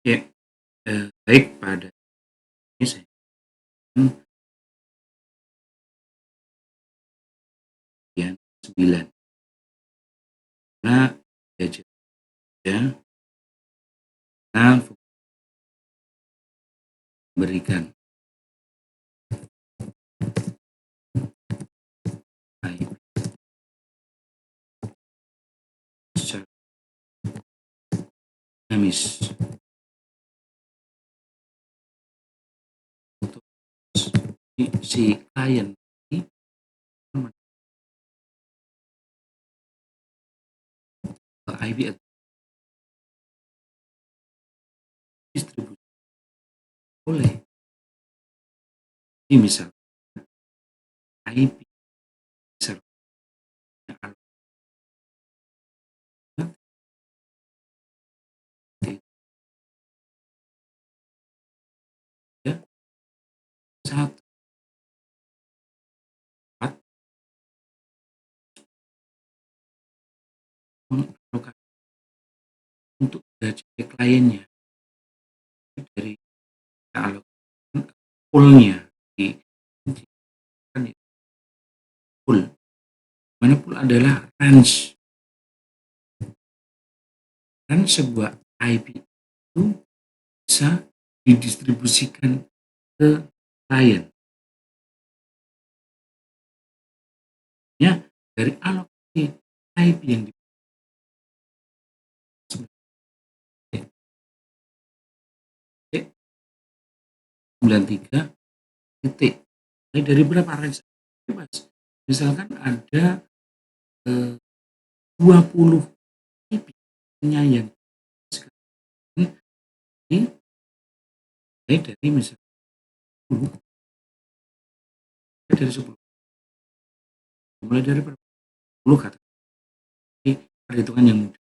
Ya, baik pada ini saya akan bagian 9 karena belajar ya, nah memberikan baik secara dinamis untuk si klien ini IP distribusi boleh. Jadi misal IP servernya ya, satu empat mengalokasi untuk gaji kliennya dari alokasikan poolnya di pool, mana pool adalah range dan sebuah IP itu bisa didistribusikan ke klien ya, dari alokasi IP yang di 93 titik. Ini dari berapa range? Bebas. Misalkan ada 20 IP yang dari misalnya 10, dari 10 mulai dari 10 kata perhitungan yang mudah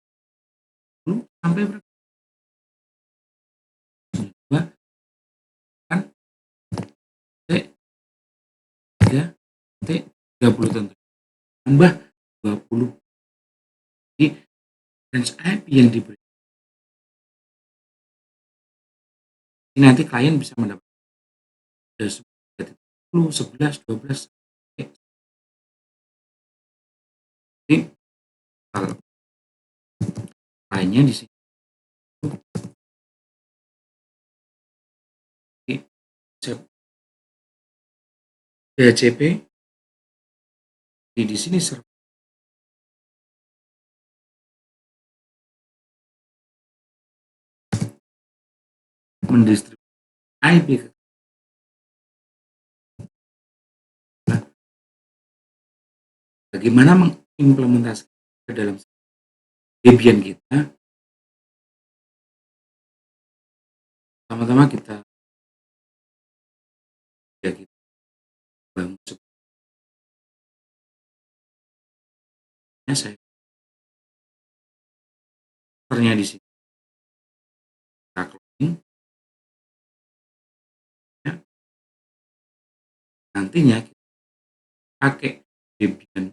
10 sampai berapa? 2 kan T 3 T 30 tentu tambah 20. Jadi range IP yang diberi ini nanti klien bisa mendapatkan 10, 11, 12. Jadi kalau lainnya di sini DHCP di sini mendistribusi IP bagaimana mengimplementasikan ke dalam Debian kita. Sama-sama kita ya kita bangun sebelumnya saya ternyata di sini kita closing ya, nantinya kita pakai Debian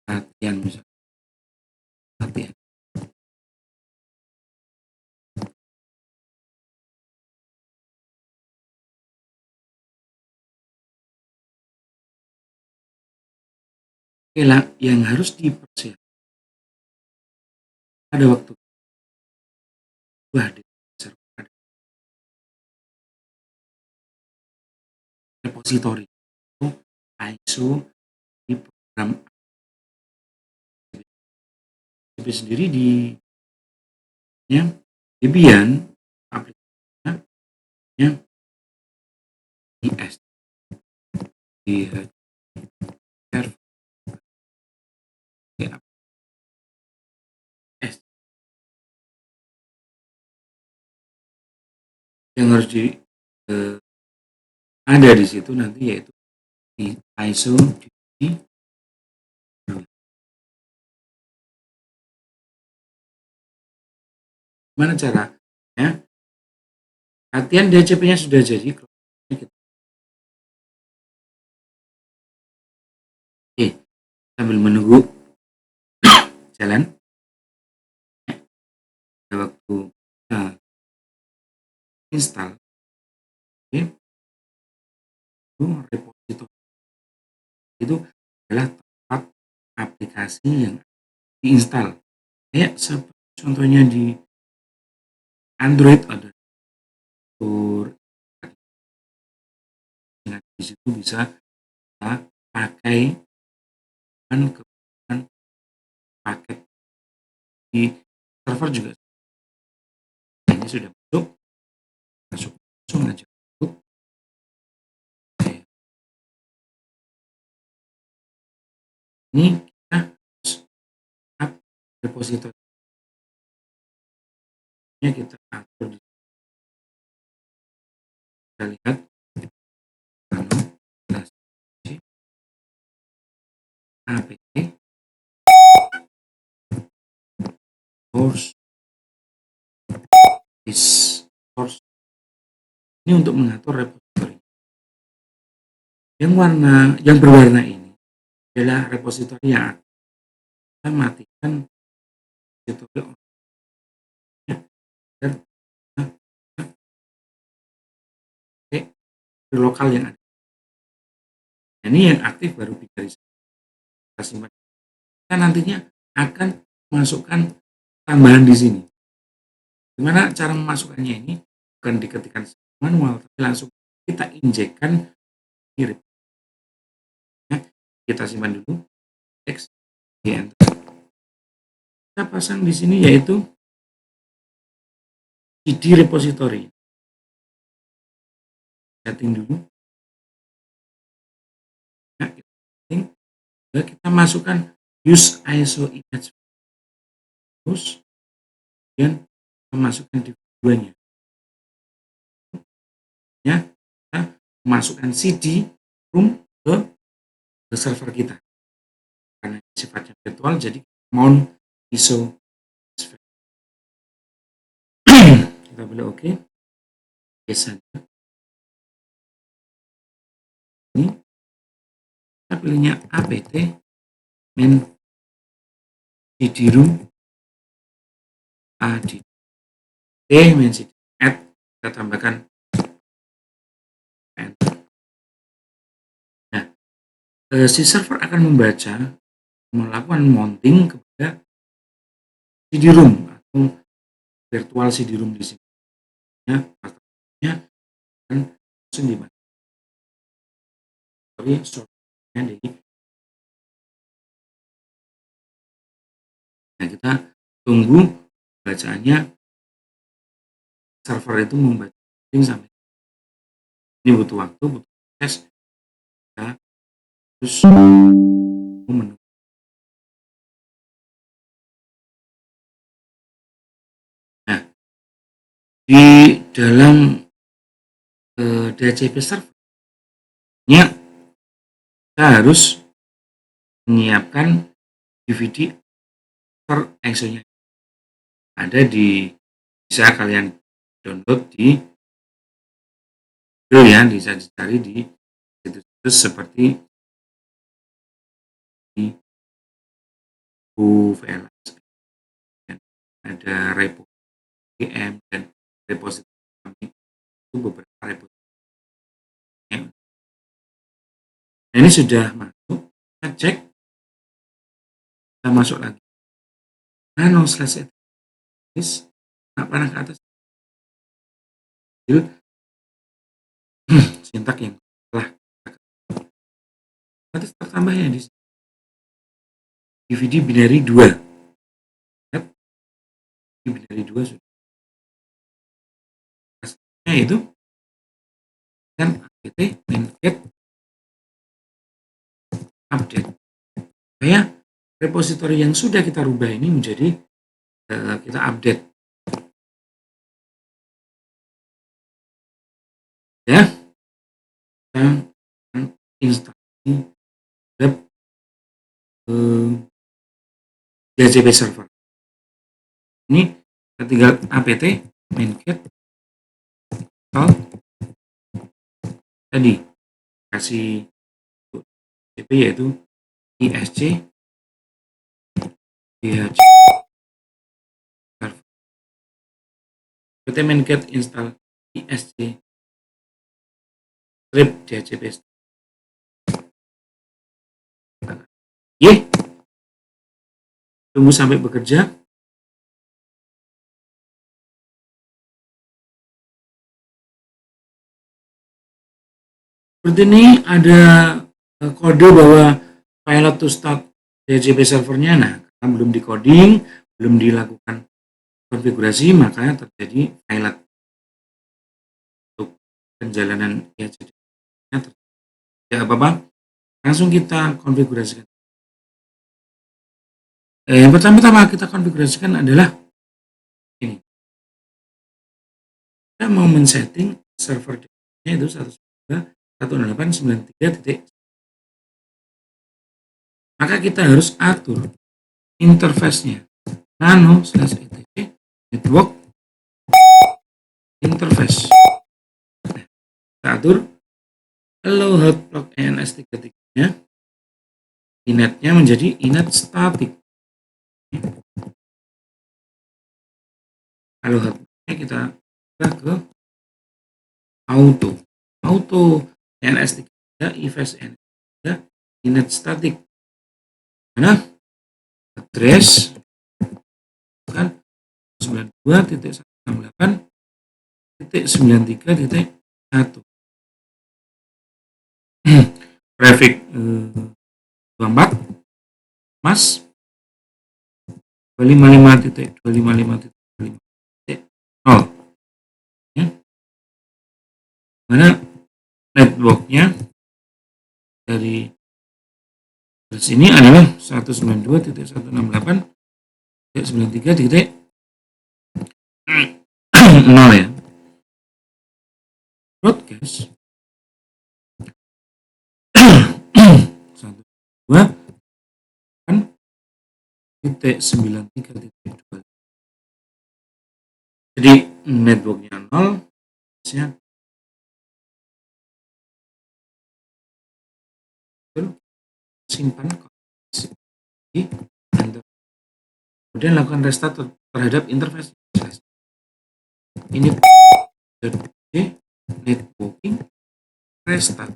latihan misalnya latihan yang harus dipersiapkan pada waktu repository ISO di program sendiri di ya, Debian aplikasinya ya, IS di yang harus ada di situ nanti yaitu di ISO di mana cara ya, latihan DHCP-nya sudah jadi sambil menunggu jalan waktu kita install repository itu adalah tempat aplikasi yang diinstal kayak seperti contohnya di Android ada fitur dengan di situ bisa kita pakai kemudian paket di server juga. Ini sudah masuk langsung aja. Ini kita harus up repository kita atur. Kita lihat apt source source ini untuk mengatur repository. Yang berwarna ini adalah repository yang kita matikan repository dan lokal yang ada. Ini yang aktif baru kita simpan. Kita nantinya akan masukkan tambahan di sini. Gimana cara memasukkannya ini? Bukan diketikkan manual, tapi langsung kita injekkan mirip. Ya, kita simpan dulu. X, enter. Kita pasang di sini yaitu CD repository. Setting dulu. Nah, kita masukkan use ISO image. Terus, kemudian kita masukkan di keduanya. Ya, kita masukkan CD room ke server kita. Karena sifatnya virtual, jadi mount ISO. Kita boleh oke saja. Ini kita pilihnya apt main cd room add main cd add, kita tambahkan enter. Nah, si server akan melakukan mounting kepada cd room atau virtual cd room di sini. Ya, akan langsung dimana? Nah, kita tunggu bacaannya, server itu membaca sampai ini butuh waktu, butuh proses. Kita terus menunggu. Nah, di dalam DHCP servernya kita harus menyiapkan DVD ISO-nya. Ada bisa kalian download di ya, bisa dicari di situs-situs seperti di VLS, ada repo GM dan repository itu beberapa repository. Nah, ini sudah masuk, kita cek, kita masuk lagi. Nano slash panah ke atas. Sintak yang telah nanti tertambahnya di DVD binary 2. Binary 2 sudah. Hasilnya itu dan apt main-get update. Supaya repository yang sudah kita rubah ini menjadi kita update. Ya, kita instalasi web DHCP server. Ini kita tinggal apt main-get install tadi kasih DHCP yaitu ISC DHCP server. Berarti main get install ISC script DHCP. Tunggu sampai bekerja. Seperti ini ada kode bahwa pilot to start DHCP servernya. Nah, karena belum di coding, belum dilakukan konfigurasi, maka terjadi pilot untuk penjalanan DHCP-nya. Ya apa-apa, langsung kita konfigurasikan. Yang pertama-tama kita konfigurasikan adalah ini. Kita mau men-setting server DHCP-nya itu 192.168.93. Maka kita harus atur interface-nya nano/etc network interface. Kita atur allow hotplug ENS33-nya, inetnya menjadi inet static. Allow hotplugnya kita ke auto ENS33 ifs ENS33 inet static. Mana address kan 92.168.93.1 traffic 24 mas 255.255.0 ya. Mana networknya dari sini adalah 192.168.93.0 ya. Broadcast 192.93.2. Jadi networknya 0, ya. Simpan di enter. Kemudian lakukan restart terhadap interface. Ini networking restart.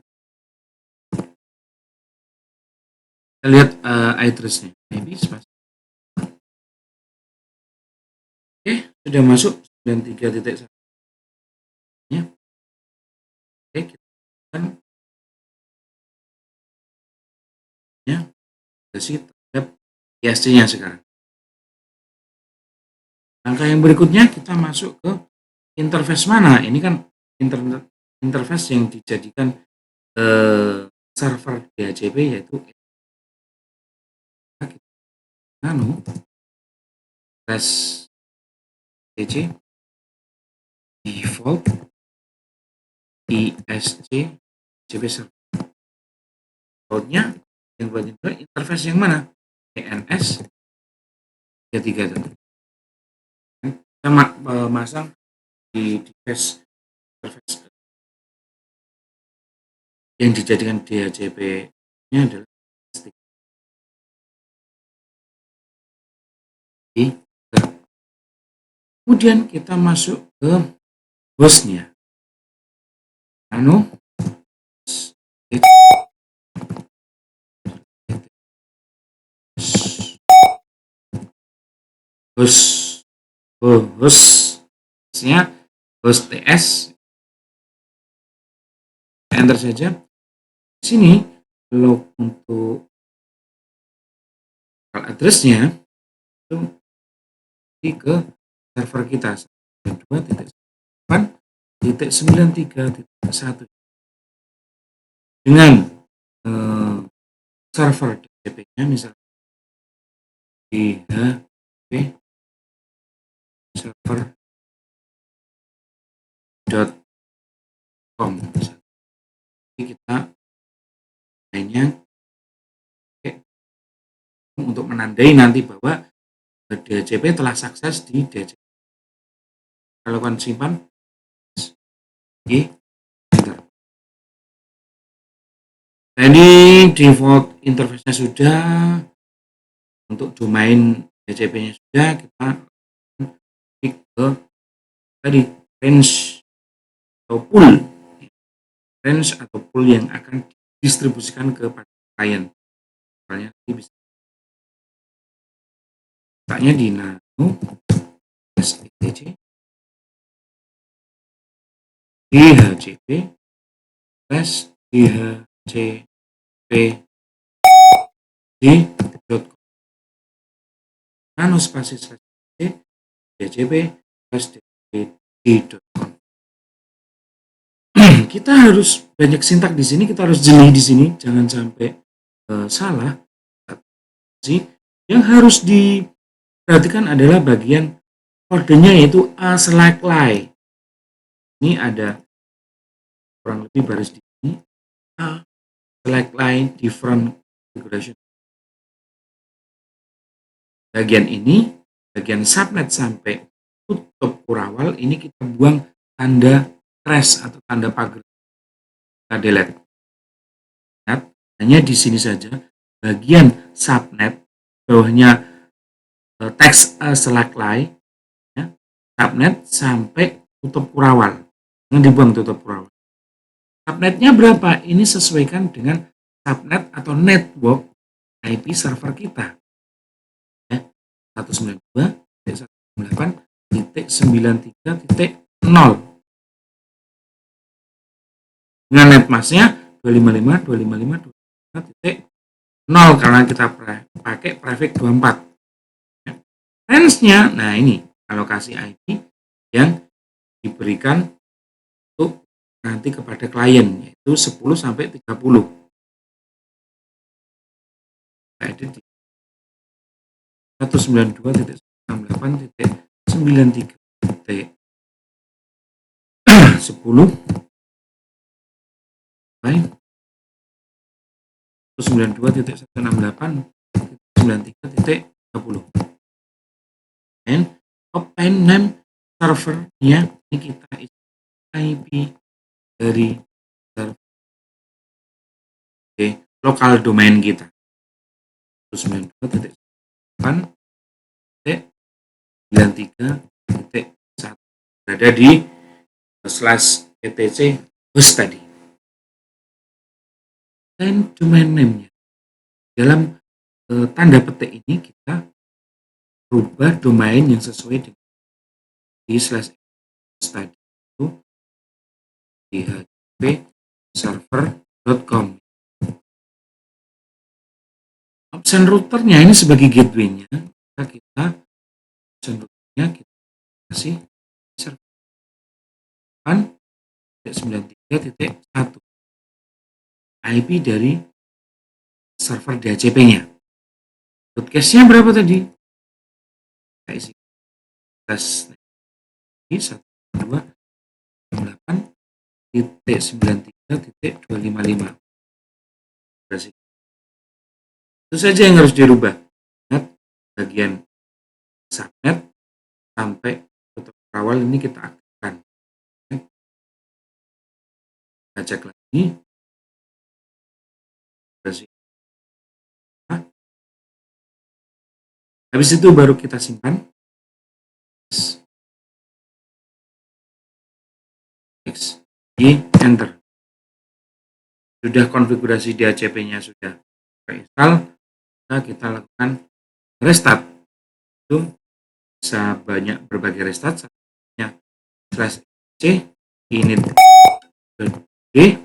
Kita lihat address-nya. Oke, sudah masuk 93.1. Ya. Oke, kita akan ya terhadap ISC-nya sekarang. Langkah yang berikutnya kita masuk ke interface mana? Ini kan interface yang dijadikan server DHCP yaitu nano DC default ISC DHCP server. Defaultnya yang buat interface yang mana? ENS 33. Kita masang di device interface yang dijadikan DHCP-nya adalah stick. Kemudian kita masuk ke hostnya. Hostnya host TS, enter saja. Di sini log untuk address-nya itu ke server kita 2.8.93.1 dengan server DHCP-nya misalnya DHCP server.com. Jadi kita hanya untuk menandai nanti bahwa DHCP telah sukses di DHCP. Kalau kan simpan enter. Jadi Ini default interface-nya sudah, untuk domain DCP-nya sudah, kita klik ke tadi range atau pool yang akan didistribusikan kepada klien. Misalnya bisa letaknya di nano SETC DHCP DHCP d.com nano spasi DHCP d.com. Kita harus banyak sintak di sini, kita harus jeli di sini, jangan sampai salah. Yang harus diperhatikan adalah bagian kodenya, yaitu a select line. Ini ada kurang lebih baris di sini, a select line different configuration. Bagian ini, bagian subnet sampai tutup kurawal, ini kita buang tanda trash atau tanda pagar, kita delete. Lihat, hanya di sini saja bagian subnet, bawahnya teks select line, ya, subnet sampai tutup kurawal, jangan dibuang tutup kurawal. Subnetnya berapa? Ini sesuaikan dengan subnet atau network IP server kita, ya, 192.168.93.0 dengan netmasknya 255.255.0 karena kita pakai prefix 24. Range-nya, nah ini alokasi IP yang diberikan untuk nanti kepada klien, yaitu 10 sampai 30. Nah, edit di 192.168.93.10 by 192.168.93.30. And open name servernya ini kita isi IP dari server lokal domain kita 192.8.93.1 berada di /etc host tadi. Dan domain name-nya dalam tanda petik ini kita rubah domain yang sesuai dengan di /etc tadi itu dhcpserver.com. Option routernya ini sebagai gateway-nya, kita option routernya kita kasih server 8.93.1 IP dari server DHCP-nya. Broadcast-nya berapa tadi? Kita isi tes 128.93.255. Itu saja yang harus dirubah. Ingat, bagian subnet sampai tutup awal ini kita aktifkan. Kita cek lagi. Habis itu baru kita simpan. Enter. Sudah konfigurasi DHCP-nya sudah terinstall, kita lakukan restart. Itu bisa banyak berbagai restart, /c init d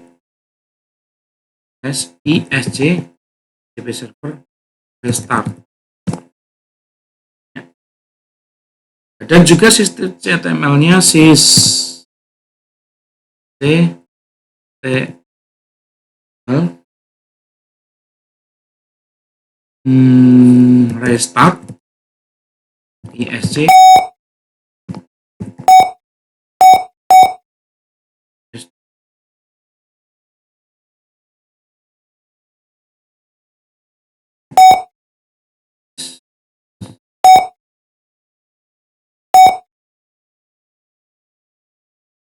isc DHCP server restart. Dan juga sistem HTML-nya restart isc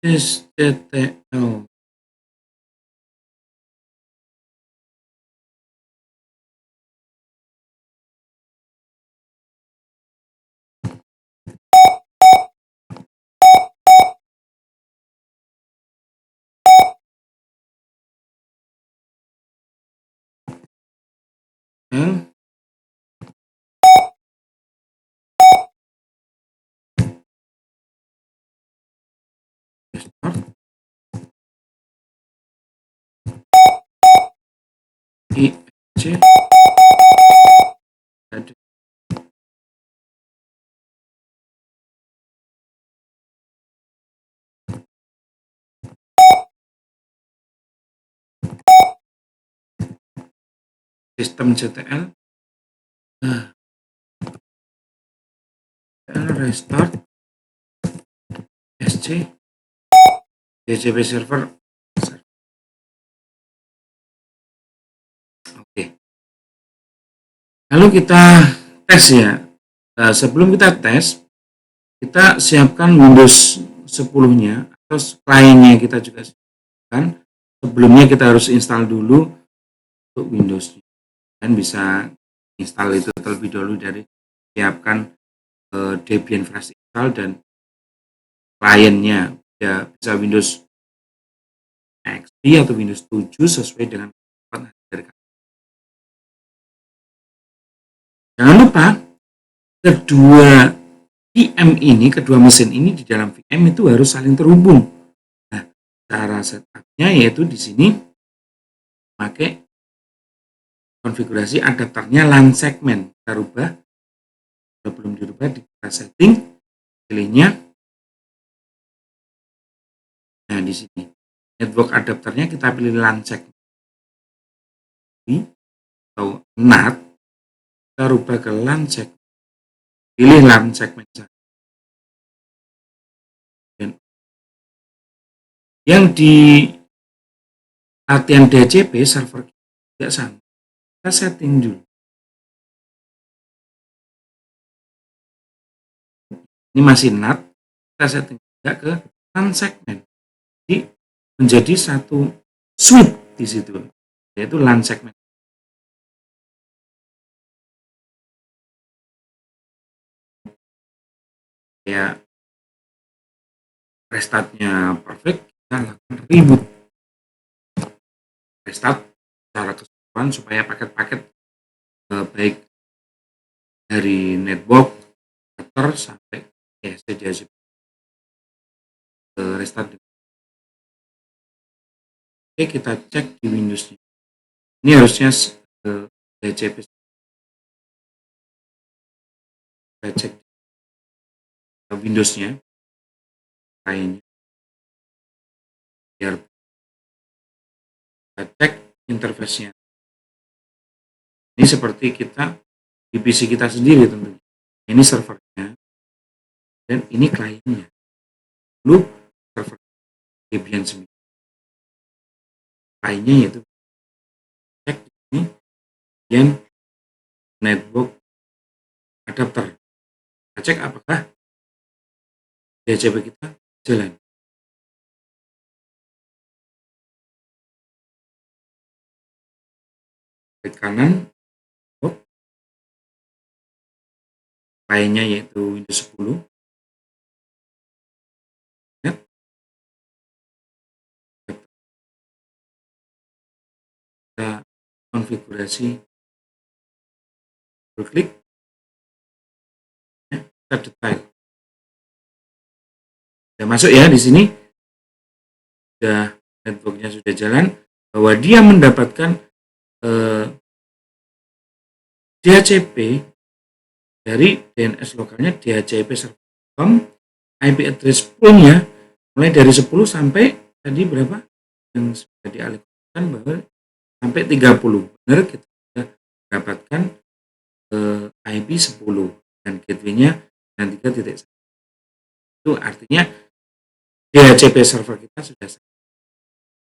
STTL L restart IC ada sistem CTL restart SC DHCP server. Oke, lalu kita tes ya. Sebelum kita tes, kita siapkan Windows 10-nya atau kliennya kita juga siapkan. Sebelumnya kita harus install dulu untuk Windows dan bisa install itu terlebih dahulu dari siapkan Debian Flash install dan kliennya ya bisa Windows XP atau Windows 7 sesuai dengan kemampuan dari kalian. Jangan lupa kedua kedua mesin ini di dalam VM itu harus saling terhubung. Nah, cara setupnya yaitu di sini pakai konfigurasi adapternya LAN segment. Kita rubah, belum dirubah, kita setting, pilihnya. Nah, di sini network adapternya kita pilih LAN segment atau NAT, kita rubah ke LAN segment, pilih LAN segment saja. Dan yang di latihan DHCP server tidak sama, kita setting dulu. Ini masih NAT, kita setting juga ke LAN segment. Jadi menjadi satu suite di situ, yaitu LAN segment. Ya, restartnya perfect, kita lakukan reboot. Restart secara keseluruhan supaya paket-paket baik dari network router sampai DHCP restart. Oke, kita cek di Windows-nya. Ini harusnya DHCP. Kita cek Windows-nya, lainnya. Biar kita cek interface-nya. Ini seperti kita di PC kita sendiri tentunya. Ini servernya dan ini kliennya. Lalu server Debian 9. Kliennya yaitu cek di sini Debian network adapter. Kita cek apakah DHCP kita jalan. Klik kanan, kliennya yaitu Windows 10. Ya. Kita konfigurasi, klik, ya, kita detail. Sudah masuk ya di sini. Sudah networknya sudah jalan, bahwa dia mendapatkan DHCP dari DNS lokalnya DHCP server.com, IP address poolnya mulai dari 10 sampai tadi berapa yang sudah dialihkan bahwa sampai 30. Benar, kita sudah mendapatkan IP 10 dan gateway-nya dan 3.1. Itu artinya DHCP server kita sudah selesai.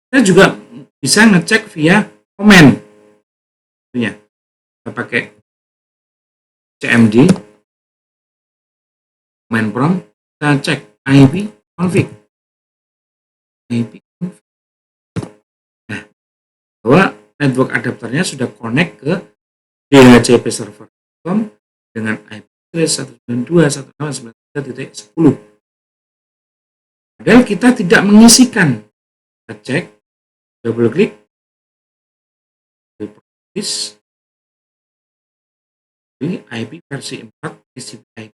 Kita juga bisa ngecek via command. Kita pakai CMD, command prompt, kita cek IP config. Nah, bahwa network adapternya sudah connect ke DHCP server.com dengan IP address 192.168.9.10. Padahal kita tidak mengisikan. Kita cek, double klik, Jadi IP versi 4 TCP IP.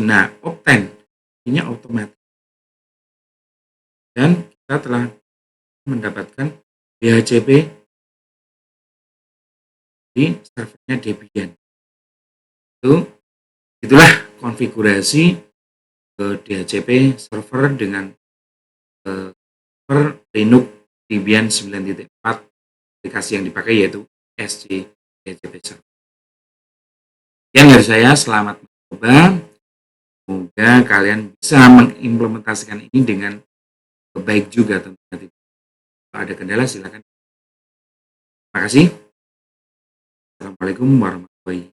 Nah, Opten ini otomatis dan kita telah mendapatkan DHCP di servernya Debian. Itulah konfigurasi DHCP server dengan server Linux Debian 9.4. Aplikasi yang dipakai yaitu SC DHCP server. Yang dari saya, selamat mencoba. Semoga kalian bisa mengimplementasikan ini dengan baik juga tentunya. Kalau ada kendala silakan. Terima kasih. Assalamualaikum warahmatullahi wabarakatuh.